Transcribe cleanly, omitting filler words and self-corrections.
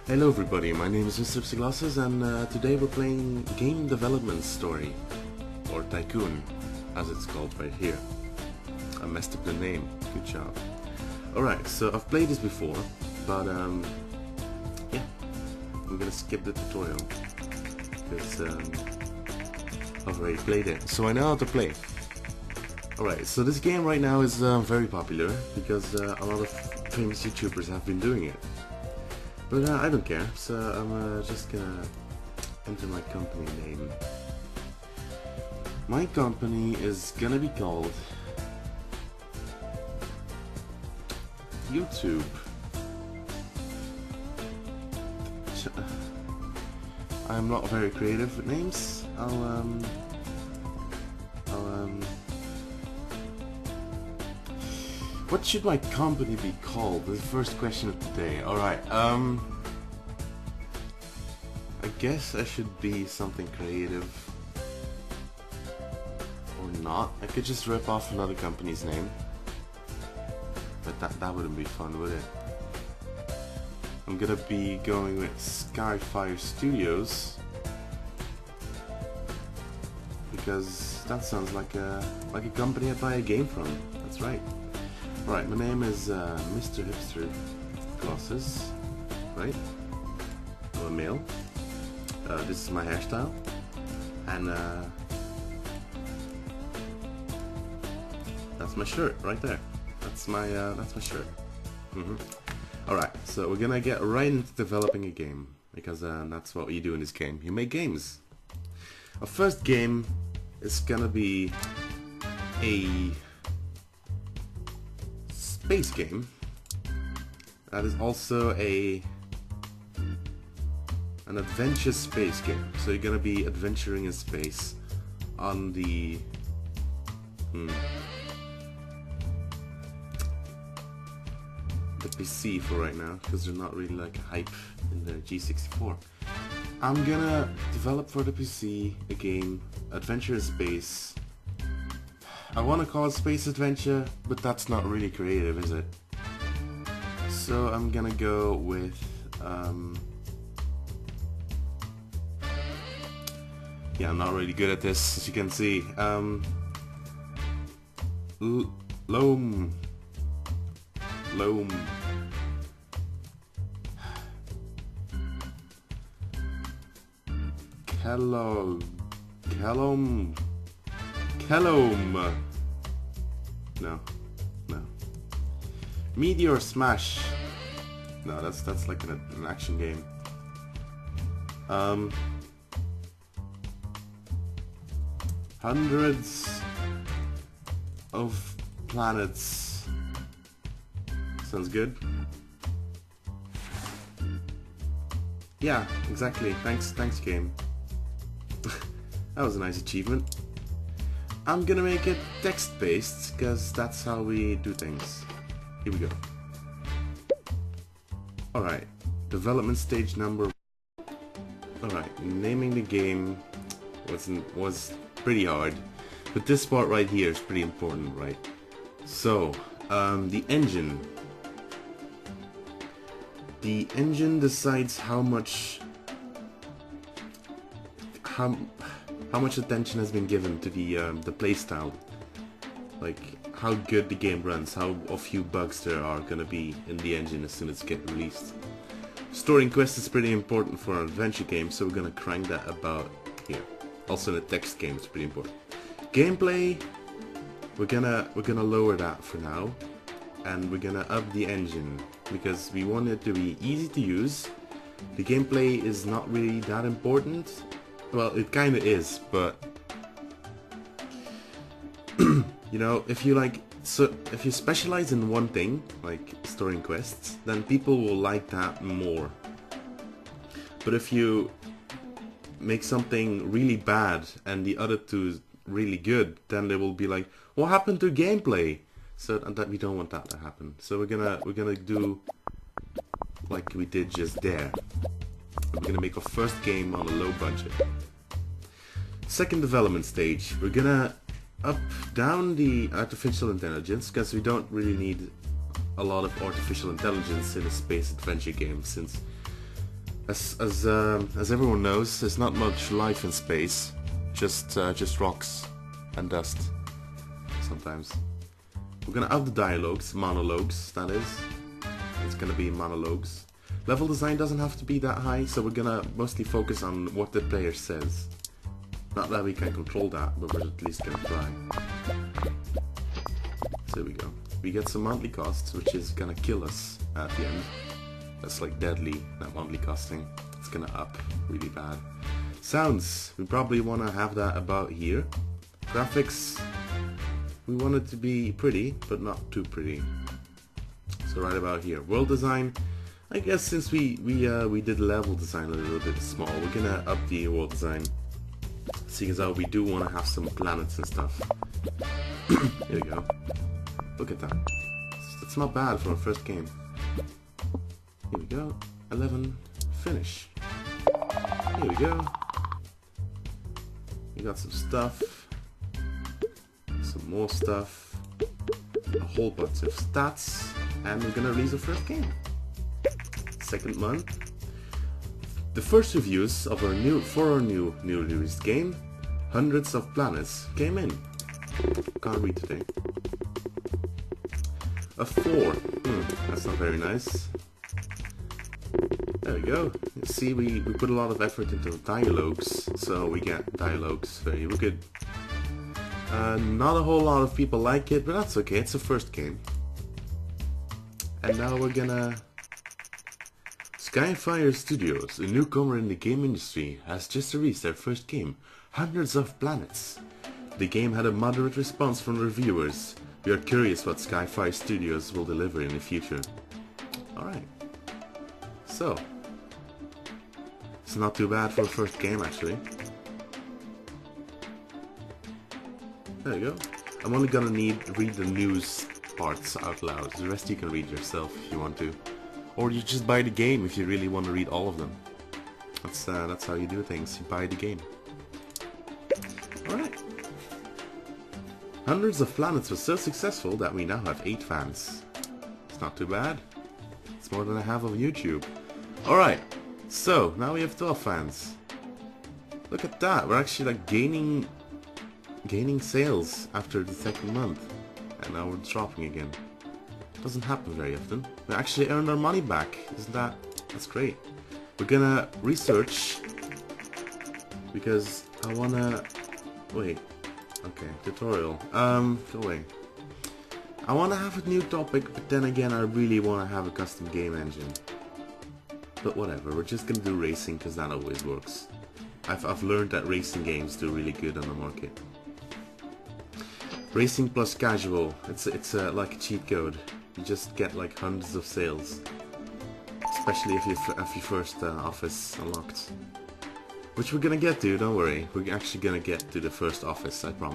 Hello everybody, my name is Mr. Glasses and today we're playing Game Development Story, or Tycoon, as it's called right here. I messed up the name, good job. Alright, so I've played this before, but yeah, I'm gonna skip the tutorial, because I've already played it, so I know how to play. Alright, so this game right now is very popular, because a lot of famous YouTubers have been doing it. But I don't care, so I'm just gonna enter my company name. My company is gonna be called YouTube. I'm not very creative with names. What should my company be called? The first question of the day. Alright, I guess I should be something creative. Or not. I could just rip off another company's name. But that wouldn't be fun, would it? I'm gonna be going with Skyfire Studios. Because that sounds like a company I buy a game from. That's right. Right, my name is Mr. Hipster Glasses, right? I'm a male. This is my hairstyle, and that's my shirt right there. That's my shirt. All right, so we're gonna get right into developing a game because that's what you do in this game. You make games. Our first game is gonna be a space game that is also an adventure space game. So you're gonna be adventuring in space on the PC for right now, because they're not really like hype in the G64. I'm gonna develop for the PC a game, Adventure in Space. I want to call it Space Adventure, but that's not really creative, is it? So I'm gonna go with yeah, I'm not really good at this, as you can see. Loam. Kellom. No. Meteor Smash. No, that's like an action game. Hundreds of planets. Sounds good. Yeah, exactly. Thanks game. That was a nice achievement. I'm gonna make it text-based, because that's how we do things. Here we go. Alright, development stage number 1. Alright, naming the game was pretty hard, but this part right here is pretty important, right? So, the engine. The engine decides how much attention has been given to the playstyle, like how good the game runs, how few bugs there are gonna be in the engine as soon as it gets released. Storing quests is pretty important for an adventure game, so we're gonna crank that about here. Also in a text game, it's pretty important. Gameplay, we're gonna lower that for now, and we're gonna up the engine because we want it to be easy to use. The gameplay is not really that important. Well, it kind of is, but you know, if you specialize in one thing, like storing quests, then people will like that more. But if you make something really bad and the other two really good, then they will be like, what happened to gameplay? So that we don't want that to happen. So we're gonna do like we did just there. We're gonna make our first game on a low budget. Second development stage, we're gonna up down the artificial intelligence, because we don't really need a lot of artificial intelligence in a space adventure game, since As everyone knows, there's not much life in space. Just rocks and dust. Sometimes. We're gonna up the dialogues, monologues, that is. It's gonna be monologues. Level design doesn't have to be that high, so we're gonna mostly focus on what the player says. Not that we can control that, but we're at least gonna try. So there we go. We get some monthly costs, which is gonna kill us at the end. That's like deadly, that monthly costing. It's gonna up really bad. Sounds, we probably wanna have that about here. Graphics, we want it to be pretty, but not too pretty. So right about here. World design, I guess since we did level design a little bit small, we're gonna up the world design. Seeing as how we do want to have some planets and stuff. Here we go. Look at that. It's not bad for a first game. Here we go. 11. Finish. Here we go. We got some stuff. Some more stuff. A whole bunch of stats. And we're gonna release our first game. Second month. The first reviews of our new released game, Hundreds of Planets, came in. Can't read today. A 4. That's not very nice. There we go. You see, we put a lot of effort into dialogues, so we get dialogues very good. Not a whole lot of people like it, but that's okay. It's the first game. And now we're gonna... Skyfire Studios, a newcomer in the game industry, has just released their first game, Hundreds of Planets. The game had a moderate response from reviewers. We are curious what Skyfire Studios will deliver in the future. Alright. So. It's not too bad for a first game, actually. There you go. I'm only gonna read the news parts out loud. The rest you can read yourself if you want to. Or you just buy the game if you really want to read all of them. That's how you do things. You buy the game. Alright. Hundreds of Planets was so successful that we now have 8 fans. It's not too bad. It's more than I have on YouTube. Alright. So, now we have 12 fans. Look at that. We're actually like gaining sales after the second month. And now we're dropping again. Doesn't happen very often. We actually earned our money back. That's great. We're gonna research because I wanna wait. Okay, tutorial. Go away. I wanna have a new topic, but then again I really wanna have a custom game engine. But whatever, we're just gonna do racing because that always works. I've learned that racing games do really good on the market. Racing plus casual. It's like a cheat code. You just get like hundreds of sales, especially if your first office unlocked. Which we're gonna get to, don't worry. We're actually gonna get to the first office, I promise.